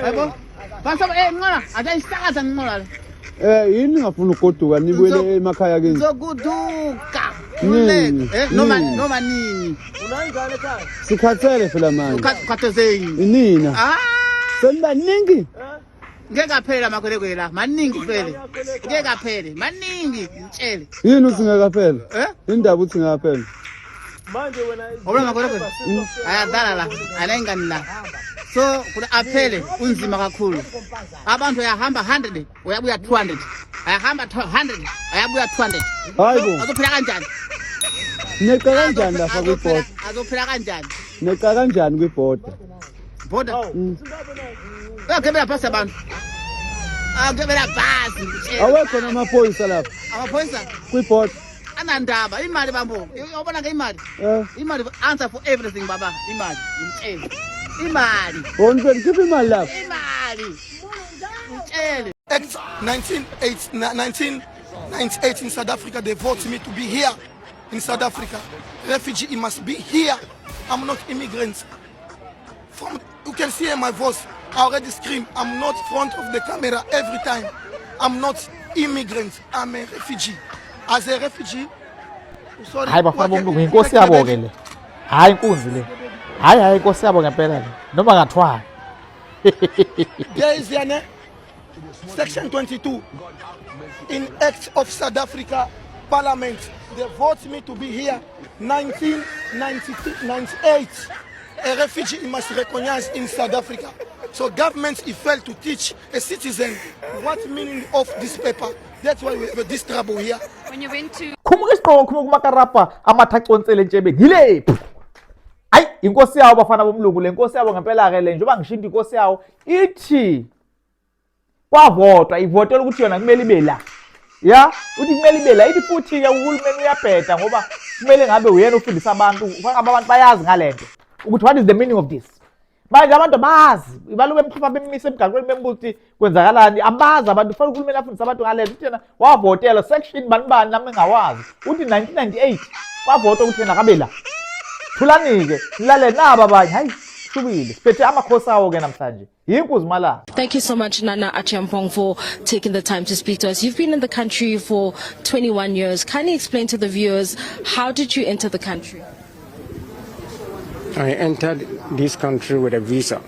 Yabo. Basa ngona ajayisakaza ngimola. Yini ngafuna ugoduka nibuyele emakhaya kini. Zokuduka. Nini? Noma nini? Unayingane ekhaya? Sikhathele phela manje. Ukhathezeni. Nina. Senibaningi? Ngeke aphela makwelekwela maningi vele. Ngeke aphele maningi ngitshele. Yini usingakaphela? Indaba uthi ngakaphela. Manje wena Obona makwelekwela. Ayadala la, alengani la. So kuna aphele unzima kakhulu. Abantu ayahamba 100, uyabuya 200. Ayahamba 100, ayabuya 200. Hayibo. Azophila kanjani? Neqa kanjani lapha kwibhoda? Azophila kanjani? Neqa kanjani kwibhoda? Boda. Akebela phasa abantu. Akebela phasi. Awekho namaphoyisa lapha. Amaphoyisa Kwibhoda. anandaba imali bambo. Ubona ke imali? Imali answer for everything baba. Imali ngitshela. Imali. Wonke ngiphi imali lapha? Imali. Ngitshele. Act 1998 in South Africa, they voted me to be here in South Africa. Refugee, he must be here. I'm not immigrant. You can see in my voice, I already scream. I'm not front of the camera every time. I'm not immigrant. I'm a refugee. As a refugee, sorry. Hayi bafana bomlungu inkosi yabo ke le. Hayi inkunzi le. Hayi inkosi yabo ngempela le. Noma ngathwala. There is Section 22 in Act of South Africa Parliament. They vote me to be here 1998. A refugee must recognize in South Africa. So government failed to teach a citizen what meaning of this paper. That's why we have this trouble here. When you went to Khumuka kumakarapa amathaqonsele ntshebe ngilephi. Hayi inkosi yawo bafana bomlungu le nkosi yabo ngempela ke le njengoba ngishinda inkosi yawo ithi kwavotwa ivotela ukuthi yona kumele ibe la. Ya uthi kumele ibe la ithi futhi ke uhulumeni uyabheda ngoba kumele ngabe uyena ufundisa abantu abantu bayazi ngalento ukuthi what is the meaning of this. Manje abantu bazi ibaluke emhlopha bemise emgaqweni bembuza ukuthi kwenzakalani abazi abantu fanele uhulumeni afundisa abantu ngalento uthi yena wavotela section bani nami engawazi uthi 1998 wavotwa ukuthi yena kabe la. Thulanike lale naba abanye hayi subile siphethe amakhosi awo ke namhlanje yinkuzi malanga. Thank you so much, Nana Achiampong, for taking the time to speak to us. You've been in the country for 21 years. Can you explain to the viewers, how did you enter the country? I entered this country with a visa.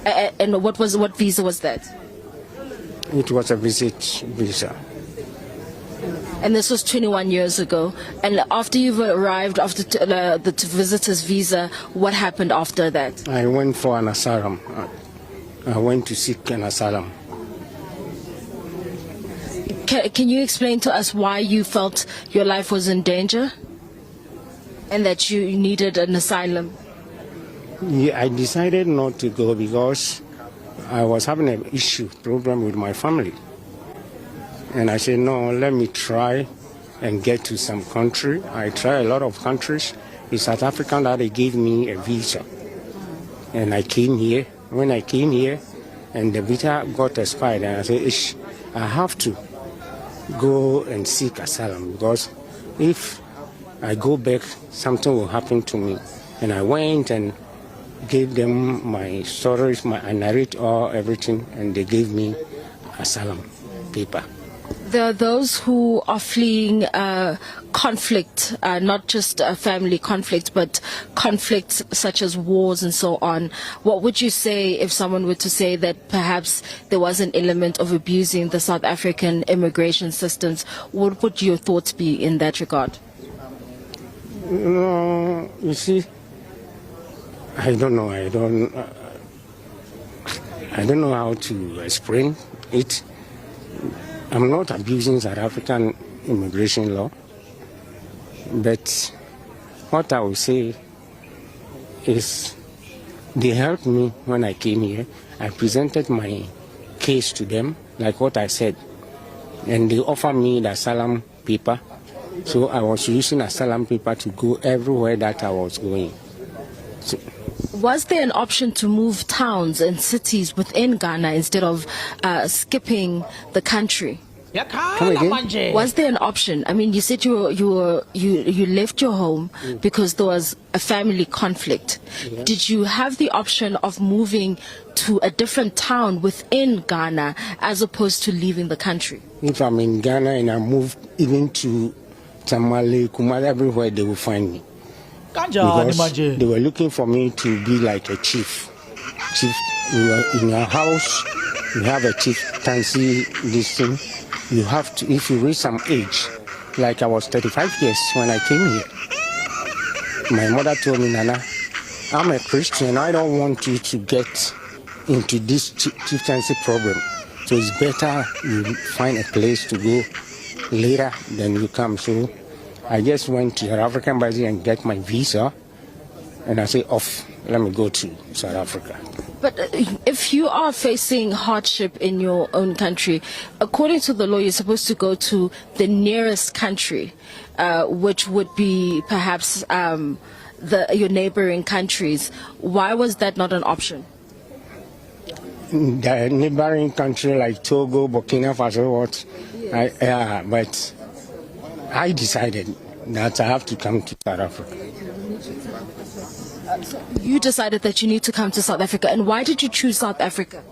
And what visa was that? It was a visit visa. And this was 21 years ago. And after you've arrived, after the visitor's visa, what happened after that? I went for an asylum. I went to seek an asylum. Can you explain to us why you felt your life was in danger and that you needed an asylum? Yeah, I decided not to go because I was having an problem with my family. And I said, no, let me try and get to some country. I tried a lot of countries. In South Africa, that they gave me a visa. And I came here. When I came here, and the visa got expired, and I said, I have to go and seek asylum because if I go back, something will happen to me. And I went and gave them my stories, I narrate everything, and they gave me asylum paper. There are those who are fleeing conflict, not just family conflict, but conflicts such as wars and so on. What would you say if someone were to say that perhaps there was an element of abusing the South African immigration systems? What would your thoughts be in that regard? No, you see, I don't know. I don't know how to explain it. I'm not abusing South African immigration law, but what I will say is they helped me when I came here. I presented my case to them, like what I said, and they offered me the asylum paper. So I was using asylum paper to go everywhere that I was going. So, was there an option to move towns and cities within Ghana instead of skipping the country? Come again? Was there an option? I mean, you said you left your home because there was a family conflict. Yeah. Did you have the option of moving to a different town within Ghana as opposed to leaving the country? If I'm in Ghana and I move even to Tamale, Kumale, everywhere they will find me. Because they were looking for me to be like a chief. Chief, in your house, you have a chieftaincy, this thing. You have to, if you reach some age, like I was 35 years when I came here. My mother told me, Nana, I'm a Christian. I don't want you to get into this chieftaincy problem. So it's better you find a place to go later than you come. So I just went to the African Embassy and get my visa. And I say, off, let me go to South Africa. But if you are facing hardship in your own country, according to the law, you're supposed to go to the nearest country, which would be perhaps your neighboring countries. Why was that not an option? The neighboring country like Togo, Burkina Faso, what? Yes. But I decided that I have to come to South Africa. You decided that you need to come to South Africa. And why did you choose South Africa?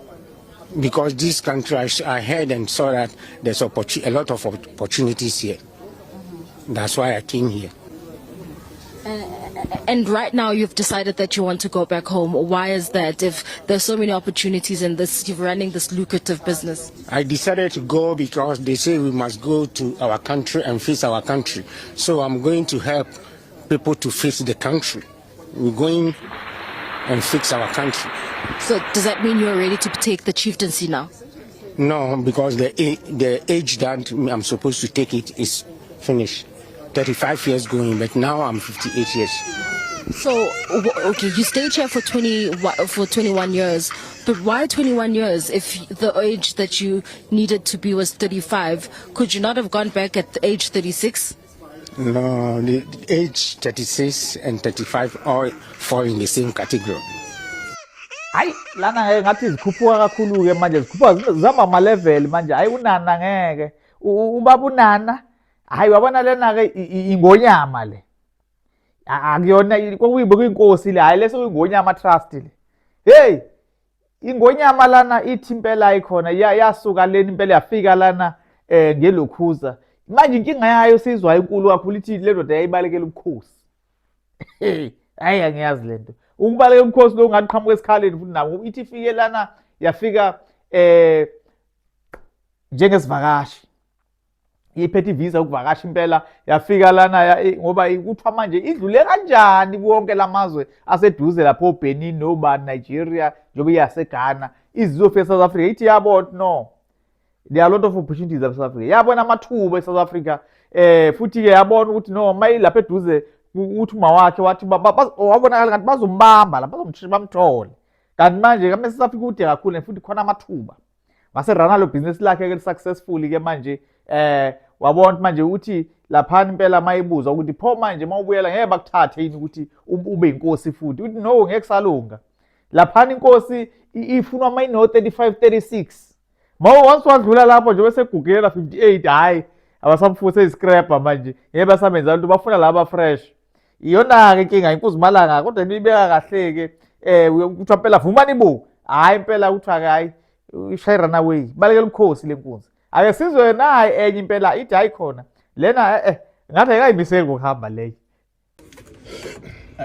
Because this country, I heard and saw that there's a lot of opportunities here. That's why I came here. And right now you've decided that you want to go back home. Why is that if there's so many opportunities and you're running this lucrative business? I decided to go because they say we must go to our country and fix our country. So I'm going to help people to fix the country. We're going and fix our country. So does that mean you're ready to take the chieftaincy now? No, because the age that I'm supposed to take it is finished. 35 years going, but now I'm 58 years. So, okay, you stayed here for 21 years, but why 21 years if the age that you needed to be was 35? Could you not have gone back at the age 36? No, the age 36 and 35 all fall in the same category. Hayi lana ngathi zikhuphuka kakhulu ke manje zikhuphuka zama ama level manje hayi unana ngeke ubaba unana hayi wabona lena ke ingonyama le akuyona kokuyibe kuyinkosi le hayi leso ingonyama trust le hey ingonyama lana ithi impela ikhona yasuka leni impela yafika lana ngelokhuza manje inkinga yayo sizwa inkulu kakhulu ithi le ndoda yayibalekela ubukhosi hayi angiyazi lento ukubaleka ubukhosi lo ngathi qhamuka esikhaleni futhi nabo ithi ifike lana yafika njengesivakashi iphethe ivisa ukuvakasha impela yafika lana ngoba kuthiwa manje idlule kanjani wonke lamazwe aseduze lapho Benin noba Nigeria njengoba yaseGhana izofika South Africa ithi yabona no there are a lot of opportunities in South Africa yabona amathuba eSouth Africa futhi ke yabona ukuthi no mayilapha eduze uthi uma wakhe wathi wabonakala ngathi bazombamba lapha bamthole kanti manje kame South Africa kude kakhulu futhi khona amathuba mase rana lo business lakhe ke successfully ke manje wabona manje uthi lapha impela mayibuza ukuthi pho manje mawubuyela ngeke bakuthathe yini ukuthi ube inkosi futhi uthi no ngeke salunga lapha inkosi ifunwa mayino 35 36 once wadlula lapho nje bese gugela 58 hayi abasamfuse iscraper manje ngeke basamenza abantu bafuna laba fresh iyona ke inkinga inkuzi malanga kodwa nibeka kahle ke uthiwa impela vumani bo hayi impela uthiwa hayi ishayirana way balekela ubukhosi lenkunzi ake sizwe naye enye impela ithi hayi khona lena ngathi akayimiseli ngokuhamba leyo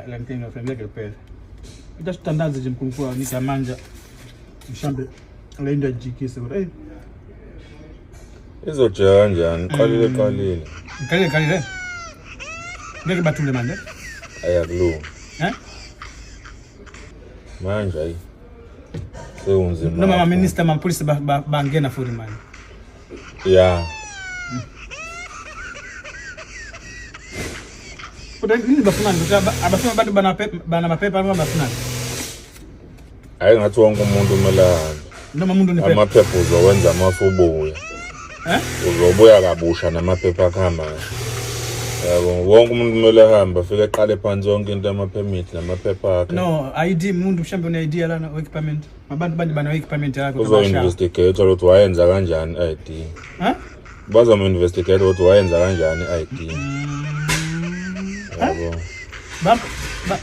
la nkinga fanele phela idasitandaze nje mkhulu nisa manje mhlambe le nto ajikise kodwa izojeka kanjani qalile ngeke bathule manje ayakulunga manje ayi seunzima noma ama minister amapolisi bangena futhi manje ya kodwa yini bafuna ukuthi abafuna abantu banamaphepha abafuna hayi ngathi wonke umuntu umela noma umuntu unephepha amaphepha uzowenza amafubuya uzobuya kabusha namaphepha akhamba yabo wonke umuntu kumele ahambe afike eqale phansi yonke into ama-permit namaphepha akhe no ID umuntu mhlawumbe une-ID lana work permit abantu bana work permit yakho uzo-investigate ukuthi wayenza kanjani i-ID bazamu-investigate ukuthi wayenza kanjani i-ID. Yabo.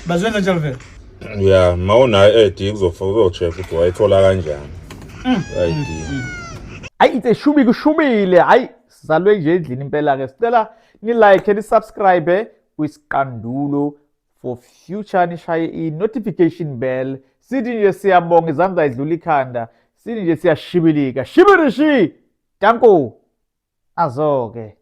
Bazenza njalo vele? Ya, ma unayo i-ID kuzocheck ukuthi wayithola kanjani i-ID. Hayi itse kushubile. Hayi sizalwe nje endlini impela ke. Sicela ni like ni subscribe kwiSiqandulo for future nishaye i-notification bell. Sithi nje siyabonga izandla idlula ikhanda. Sithi nje siyashibilika. Shibirishi. Danko. Azoke.